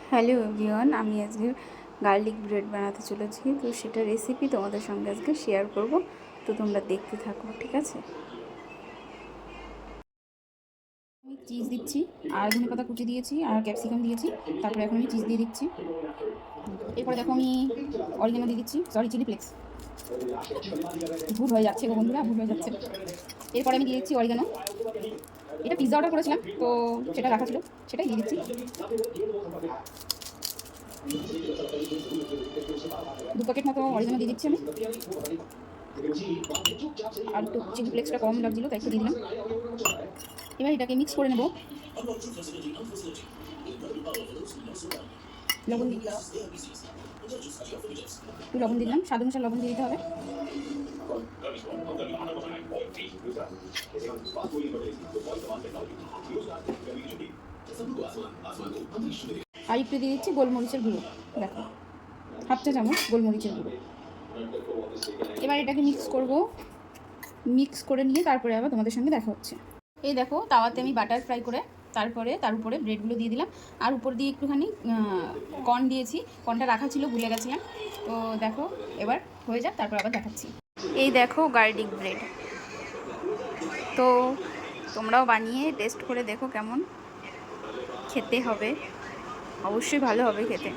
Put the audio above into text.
Hello everyone, আমি আজকে garlic bread বানাতে চলেছি। তো সেটা রেসিপি তোমাদের সঙ্গে আজকে শেয়ার করব। তো তোমরা দেখতে থাকো, ঠিক আছে? আমি চিজ দিচ্ছি, আর ধনেপাতা কুচি দিয়েছি, আর ক্যাপসিকাম দিয়েছি। তারপরে এখন আমি চিজ দিয়ে দিচ্ছি। এরপরে দেখো আমি অরিগানো দিয়ে দিচ্ছি, সরি চিলি ফ্লেক্স। ভুল হয়ে যাচ্ছে গো বন্ধুরা, ভুল হয়ে যাচ্ছে। এরপরে আমি দিয়ে দিচ্ছি অরিগানো। এটা পিৎজা অর্ডার করেছিলাম, তো সেটা রাখা ছিল, সেটাই দিয়ে দিচ্ছি। 2 প্যাকেট মতো অরিগানো দিয়ে দিচ্ছি আমি। আর একটু চিলি ফ্লেক্সটা কম লাগছিল, তাই একটু দিয়ে দিলাম। এবার এটাকে মিক্স করে নেব। লবণ একটু লবণ দিলাম, স্বাদ অনুসারে লবণ দিয়ে দিতে হবে। আর একটু দিয়ে দিচ্ছি গোলমরিচের গুঁড়ো, দেখো 1/2 চা চামচ গোলমরিচের গুঁড়ো। এবার এটাকে মিক্স করব, মিক্স করে নিয়ে তারপরে আবার তোমাদের সঙ্গে দেখা হচ্ছে। এই দেখো তাওয়াতে আমি বাটার ফ্রাই করে তারপরে তার উপরে ব্রেডগুলো দিয়ে দিলাম, আর উপর দিয়ে একটুখানি কর্ন দিয়েছি। কর্নটা রাখা ছিল, ভুলে গেছিলাম। তো দেখো এবার হয়ে যাক, তারপর আবার দেখাচ্ছি। এই দেখো গার্লিক ব্রেড। তো তোমরাও বানিয়ে টেস্ট করে দেখো কেমন খেতে হবে, অবশ্যই ভালো হবে খেতে।